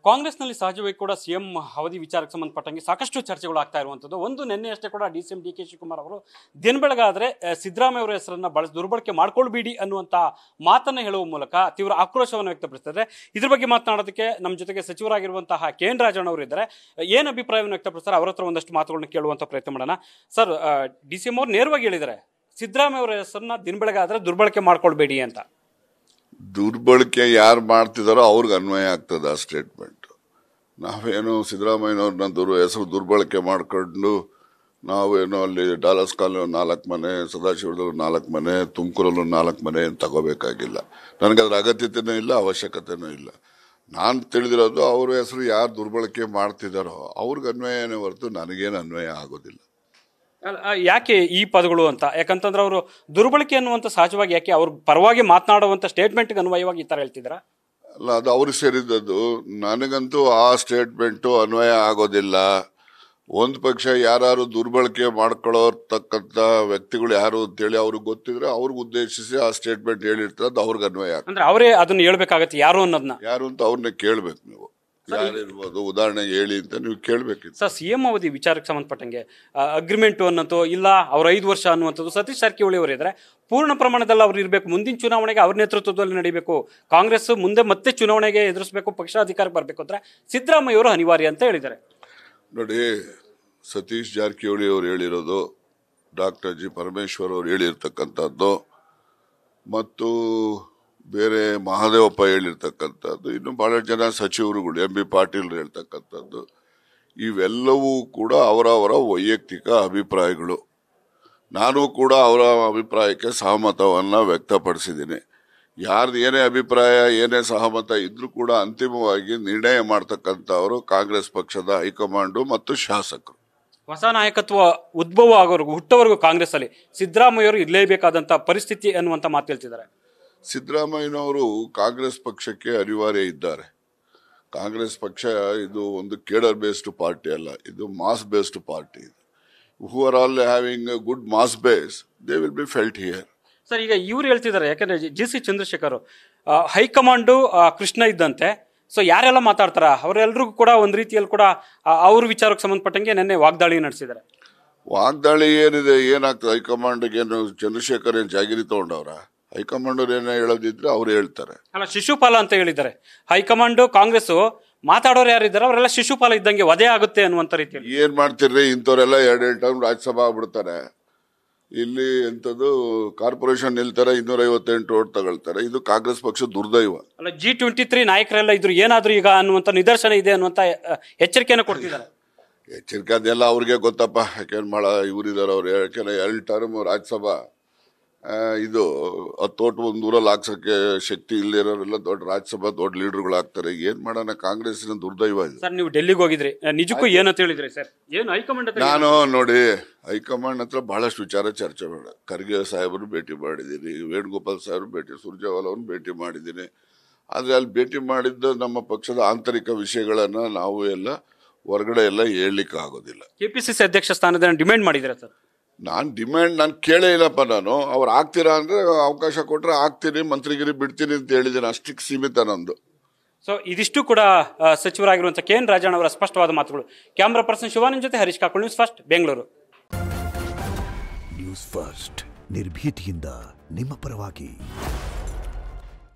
ಕಾಂಗ್ರೆಸ್ನಲ್ಲಿ ಸಹಜವಾಗಿ ಕೂಡ ಸಿಎಂ ಅವಧಿ ವಿಚಾರಕ್ಕೆ ಸಂಬಂಧಪಟ್ಟಂಗೆ ಸಾಕಷ್ಟು ಚರ್ಚೆಗಳು ಆಗ್ತಾ ಇರುವಂಥದ್ದು. ಒಂದು ನಿನ್ನೆಯಷ್ಟೇ ಕೂಡ ಡಿ.ಸಿ.ಎಂ ಡಿ.ಕೆ. ಶಿವಕುಮಾರ್ ಅವರು ದಿನ ಬೆಳಗಾದರೆ ಸಿದ್ದರಾಮಯ್ಯ ಅವರ ಹೆಸರನ್ನು ದುರ್ಬಳಕೆ ಮಾಡ್ಕೊಳ್ಬೇಡಿ ಅನ್ನುವಂಥ ಮಾತನ್ನು ಹೇಳುವ ಮೂಲಕ ತೀವ್ರ ಆಕ್ರೋಶವನ್ನು ವ್ಯಕ್ತಪಡಿಸ್ತಾರೆ. ಇದ್ರ ಬಗ್ಗೆ ಮಾತನಾಡೋದಕ್ಕೆ ನಮ್ಮ ಜೊತೆಗೆ ಸಚಿವರಾಗಿರುವಂತಹ ಕೆ.ಎನ್. ರಾಜಣ್ಣ ಅವರು ಇದ್ದಾರೆ. ಏನು ಅಭಿಪ್ರಾಯವನ್ನು ವ್ಯಕ್ತಪಡಿಸ್ತಾರೆ ಅವರ ಹತ್ರ ಒಂದಷ್ಟು ಮಾತುಗಳನ್ನ ಕೇಳುವಂಥ ಪ್ರಯತ್ನ ಮಾಡೋಣ. ಸರ್, ಡಿ.ಸಿ.ಎಂ ಅವರು ನೇರವಾಗಿ ಹೇಳಿದ್ದಾರೆ ಸಿದ್ದರಾಮಯ್ಯ ಅವರ ಹೆಸರನ್ನ ದಿನ ಬೆಳಗಾದರೆ ದುರ್ಬಳಕೆ ಮಾಡ್ಕೊಳ್ಬೇಡಿ ಅಂತ. ದುರ್ಬಳಕೆ ಯಾರು ಮಾಡ್ತಿದಾರೋ ಅವ್ರಿಗೆ ಅನ್ವಯ ಆಗ್ತದೆ ಆ ಸ್ಟೇಟ್ಮೆಂಟ್. ನಾವೇನು ಸಿದ್ದರಾಮಯ್ಯನವ್ರನ್ನ ಹೆಸರು ದುರ್ಬಳಕೆ ಮಾಡ್ಕೊಂಡು ನಾವೇನೋ ಅಲ್ಲಿ ಡಾಲರ್ಸ್ ಕಾಲೋನಿ 4 ಮನೆ, ಸದಾಶಿವದಲ್ಲಿ 4 ಮನೆ, ತುಮಕೂರಲ್ಲೂ 4 ಮನೆ ತಗೋಬೇಕಾಗಿಲ್ಲ. ನನಗದ್ರ ಅಗತ್ಯತೆನೂ ಇಲ್ಲ, ಅವಶ್ಯಕತೆನೂ ಇಲ್ಲ. ನಾನು ತಿಳಿದಿರೋದು ಅವ್ರ ಹೆಸರು ಯಾರು ದುರ್ಬಳಕೆ ಮಾಡ್ತಿದಾರೋ ಅವ್ರಿಗೆ ಅನ್ವಯನೇ ಹೊರತು ನನಗೇನು ಅನ್ವಯ ಆಗೋದಿಲ್ಲ. ಯಾಕೆ ಈ ಪದಗಳು ಅಂತ? ಯಾಕಂತಂದ್ರೆ ಅವರು ದುರ್ಬಳಕೆ ಅನ್ನುವಂಥ ಸಹಜವಾಗಿ ಯಾಕೆ ಅವ್ರ ಪರವಾಗಿ ಮಾತನಾಡುವಂಥ ಸ್ಟೇಟ್ಮೆಂಟ್ಗೆ ಅನ್ವಯವಾಗಿ ಈ ಥರ ಹೇಳ್ತಿದ್ರ? ಅಲ್ಲ, ಅದು ಅವ್ರಿಗೆ ಸೇರಿದ್ದದ್ದು. ನನಗಂತೂ ಆ ಸ್ಟೇಟ್ಮೆಂಟು ಅನ್ವಯ ಆಗೋದಿಲ್ಲ. ಒಂದು ಪಕ್ಷ ಯಾರು ದುರ್ಬಳಕೆ ಮಾಡ್ಕೊಳ್ಳೋರ್ತಕ್ಕಂಥ ವ್ಯಕ್ತಿಗಳು ಯಾರು ಅಂತೇಳಿ ಅವ್ರಿಗೆ ಗೊತ್ತಿದ್ರೆ ಅವ್ರಿಗೆ ಉದ್ದೇಶಿಸಿ ಆ ಸ್ಟೇಟ್ಮೆಂಟ್ ಹೇಳಿರ್ತಾರೆ, ಅದು ಅವ್ರಿಗೆ ಅನ್ವಯ ಆಗ್ತದೆ. ಅಂದ್ರೆ ಅವರೇ ಅದನ್ನ ಹೇಳ್ಬೇಕಾಗತ್ತೆ ಯಾರು ಅನ್ನೋದನ್ನ. ಯಾರು ಅಂತ ಅವ್ರನ್ನೇ ಕೇಳ್ಬೇಕು ನೀವು. ಯಾರಿರ್ಬೋದು ಉದಾಹರಣೆಗೆ ಹೇಳಿ ಅಂತ ನೀವು ಕೇಳಬೇಕಿತ್ತು. ಸರ್, ಸಿಎಂ ಅವಧಿ ವಿಚಾರಕ್ಕೆ ಸಂಬಂಧಪಟ್ಟಂಗೆ ಅಗ್ರಿಮೆಂಟ್ ಅನ್ನೋದು ಇಲ್ಲ, ಅವ್ರ 5 ವರ್ಷ ಅನ್ನುವಂಥದ್ದು ಸತೀಶ್ ಜಾರಕಿಹೊಳಿ ಅವರು ಇದ್ದಾರೆ. ಪೂರ್ಣ ಪ್ರಮಾಣದಲ್ಲಿ ಅವ್ರು ಇರಬೇಕು, ಮುಂದಿನ ಚುನಾವಣೆಗೆ ಅವ್ರ ನೇತೃತ್ವದಲ್ಲಿ ನಡೀಬೇಕು, ಕಾಂಗ್ರೆಸ್ ಮುಂದೆ ಮತ್ತೆ ಚುನಾವಣೆಗೆ ಎದುರಿಸಬೇಕು, ಪಕ್ಷ ಅಧಿಕಾರಕ್ಕೆ ಬರಬೇಕು ಅಂದ್ರೆ ಸಿದ್ದರಾಮಯ್ಯ ಅವರು ಅನಿವಾರ್ಯ ಅಂತ ಹೇಳಿದ್ದಾರೆ. ನೋಡಿ, ಸತೀಶ್ ಜಾರಕಿಹೊಳಿ ಅವರು ಹೇಳಿರೋದು, ಡಾಕ್ಟರ್ ಜಿ ಪರಮೇಶ್ವರ್ ಅವರು ಹೇಳಿರ್ತಕ್ಕಂಥದ್ದು, ಮತ್ತು ಬೇರೆ ಮಹಾದೇವಪ್ಪ ಹೇಳಿರ್ತಕ್ಕಂಥದ್ದು, ಇನ್ನು ಬಹಳಷ್ಟು ಜನ ಸಚಿವರುಗಳು ಎಂ ಬಿ ಪಾಟೀಲ್ ಹೇಳ್ತಕ್ಕಂಥದ್ದು, ಇವೆಲ್ಲವೂ ಕೂಡ ಅವರವರ ವೈಯಕ್ತಿಕ ಅಭಿಪ್ರಾಯಗಳು. ನಾನು ಕೂಡ ಅವರ ಅಭಿಪ್ರಾಯಕ್ಕೆ ಸಹಮತವನ್ನು ವ್ಯಕ್ತಪಡಿಸಿದ್ದೀನಿ. ಯಾರ್ದು ಏನೇ ಅಭಿಪ್ರಾಯ, ಏನೇ ಸಹಮತ ಇದ್ರೂ ಕೂಡ ಅಂತಿಮವಾಗಿ ನಿರ್ಣಯ ಮಾಡ್ತಕ್ಕಂಥವರು ಕಾಂಗ್ರೆಸ್ ಪಕ್ಷದ ಹೈಕಮಾಂಡು ಮತ್ತು ಶಾಸಕರು. ಹೊಸ ನಾಯಕತ್ವ ಉದ್ಭವ ಆಗೋವರೆಗೂ, ಹುಟ್ಟೋವರೆಗೂ ಕಾಂಗ್ರೆಸ್ ಅಲ್ಲಿ ಸಿದ್ದರಾಮಯ್ಯವರು ಇರಲೇಬೇಕಾದಂತ ಪರಿಸ್ಥಿತಿ ಅನ್ನುವಂತ ಮಾತು ಹೇಳ್ತಿದ್ದಾರೆ. ಸಿದ್ದರಾಮಯ್ಯನವರು ಕಾಂಗ್ರೆಸ್ ಪಕ್ಷಕ್ಕೆ ಅನಿವಾರ್ಯ ಇದ್ದಾರೆ. ಕಾಂಗ್ರೆಸ್ ಪಕ್ಷ ಇದು ಒಂದು ಕೇಡರ್ ಬೇಸ್ಡ್ ಪಾರ್ಟಿ ಅಲ್ಲ, ಇದು mass based party. Who are all having a good mass base, they will be felt here. Sir, ಈಗ ಇವ್ರು ಹೇಳ್ತಿದ್ದಾರೆ, ಯಾಕಂದ್ರೆ ಜಿ.ಸಿ. ಚಂದ್ರಶೇಖರ್ ಹೈಕಮಾಂಡು ಕೃಷ್ಣ ಇದ್ದಂತೆ. ಸೊ ಯಾರೆಲ್ಲ ಮಾತಾಡ್ತಾರ ಅವರೆಲ್ಲರಿಗೂ ಕೂಡ ಒಂದು ರೀತಿಯಲ್ಲಿ ಕೂಡ ಅವ್ರ ವಿಚಾರಕ್ಕೆ ಸಂಬಂಧಪಟ್ಟಂಗೆ ನೆನ್ನೆ ವಾಗ್ದಾಳಿ ನಡೆಸಿದ್ದಾರೆ. ವಾಗ್ದಾಳಿ ಏನಿದೆ, ಏನಾಗ್ತದೆ? ಹೈಕಮಾಂಡ್ಗೆ ಏನು ಚಂದ್ರಶೇಖರ್ ಏನ್ ಜಾಗಿರಿ ತಗೊಂಡವ್ರ? ಹೈಕಮಾಂಡ್ ಅವ್ರು ಏನೋ ಹೇಳೋದಿದ್ರೆ ಅವ್ರು ಹೇಳ್ತಾರೆ. ಅಲ್ಲ, ಶಿಶುಪಾಲ ಅಂತ ಹೇಳಿದ್ದಾರೆ. ಹೈಕಮಾಂಡ್ ಕಾಂಗ್ರೆಸ್ ಮಾತಾಡೋರು ಯಾರಿದ್ದಾರೆ ಅವರೆಲ್ಲ ಶಿಶುಪಾಲ ಇದ್ದಂಗೆ ವಧೆ ಆಗುತ್ತೆ ಅನ್ನುವಂತ ರೀತಿಯಲ್ಲಿ. ಏನ್ ಮಾಡ್ತಿರ್ರಿ, ಇಂಥವ್ರೆಲ್ಲ 2 ಟೈಮ್ ರಾಜ್ಯಸಭಾ ಆಗ್ಬಿಡ್ತಾರೆ. ಇಲ್ಲಿ ಎಂಥದ್ದು ಕಾರ್ಪೊರೇಷನ್ ನಿಲ್ತಾರೆ, 258 ಓಟ್ ತಗೊಳ್ತಾರೆ. ಇದು ಕಾಂಗ್ರೆಸ್ ಪಕ್ಷ ದುರ್ದೈವ. ಅಲ್ಲ, G23 ನಾಯಕರೆಲ್ಲ ಇದ್ರು ಏನಾದ್ರು ಈಗ ಅನ್ನುವಂತ ನಿದರ್ಶನ ಇದೆ ಅನ್ನುವಂತ ಎಚ್ಚರಿಕೆಯನ್ನು ಕೊಡ್ತಿದ್ದಾರೆ. ಎಚ್ಚರಿಕೆ ಅದೆಲ್ಲ ಅವ್ರಿಗೆ ಗೊತ್ತಪ್ಪ. ಯಾಕೆನ್ ಮಾಡ ಇವರಿದಾರೆ ಅವ್ರು. ಯಾಕೆಂದ್ರೆ 2 ಟರ್ಮ್ ರಾಜ್ಯಸಭಾ ಇದು 10 ಓಟ್ 100 ಹಾಕ್ಸಕ್ಕೆ ಶಕ್ತಿ ಇಲ್ಲಿರೋರೆಲ್ಲ ದೊಡ್ಡ ರಾಜ್ಯಸಭಾ ದೊಡ್ಡ ಲೀಡರ್ಗಳು ಆಗ್ತಾರೆ. ಏನ್ ಮಾಡೋಣ, ಕಾಂಗ್ರೆಸ್ಸಿನ ದುರ್ದೈವ ಇದು. ಸರ್, ನೀವು ಡೆಲ್ಲಿಗೆ ಹೋಗಿದ್ರಿ, ನಿಜಕ್ಕೂ ಏನಂತ ಹೇಳಿದ್ರಿ ಸರ್? ಏನು ಹೈಕಮಾಂಡ್? ನಾನು ನೋಡಿ, ಹೈಕಮಾಂಡ್ ಹತ್ರ ಬಹಳಷ್ಟು ವಿಚಾರ ಚರ್ಚೆ ಮಾಡ. ಖರ್ಗೆ ಸಾಹೇಬರು ಭೇಟಿ ಮಾಡಿದ್ದೀನಿ, ವೇಣುಗೋಪಾಲ್ ಸಾಹೇಬರು ಭೇಟಿ, ಸುರ್ಜೇವಾಲ ಅವ್ರನ್ನ ಭೇಟಿ ಮಾಡಿದ್ದೀನಿ. ಆದ್ರೆ ಅಲ್ಲಿ ಭೇಟಿ ಮಾಡಿದ್ದು ನಮ್ಮ ಪಕ್ಷದ ಆಂತರಿಕ ವಿಷಯಗಳನ್ನ ನಾವು ಎಲ್ಲ ಹೊರಗಡೆ ಎಲ್ಲ ಹೇಳಲಿಕ್ಕೆ ಆಗೋದಿಲ್ಲ. ಕೆಪಿಸಿಸಿ ಅಧ್ಯಕ್ಷ ಸ್ಥಾನದ ಡಿಮ್ಯಾಂಡ್ ಮಾಡಿದ್ರೆ ಸರ್? ನಾನು ಕೇಳೇ ಇಲ್ಲಪ್ಪ. ನಾನು ಅವ್ರು ಆಗ್ತೀರಾ ಅಂದ್ರೆ ಅವಕಾಶ ಕೊಟ್ರೆ ಆಗ್ತೀನಿ, ಮಂತ್ರಿಗಿರಿ ಬಿಡ್ತೀನಿ ಅಂತ ಹೇಳಿದ್ದೀನಿ. ಅಷ್ಟಕ್ಕೆ ಸೀಮಿತ ನಂದು. ಸೊ ಇದಿಷ್ಟು ಕೂಡ ಸಚಿವರಾಗಿರುವಂತಹ ಕೆ.ಎನ್. ರಾಜಣ್ಣ ಅವರ ಸ್ಪಷ್ಟವಾದ ಮಾತುಗಳು. ಕ್ಯಾಮರಾ ಪರ್ಸನ್ ಶಿವಾನಂದ್ ಜೊತೆ Harish Kakul, news first, Bengaluru. News first ನಿರ್ಭೀತಿಯಿಂದ ನಿಮ್ಮ ಪರವಾಗಿ.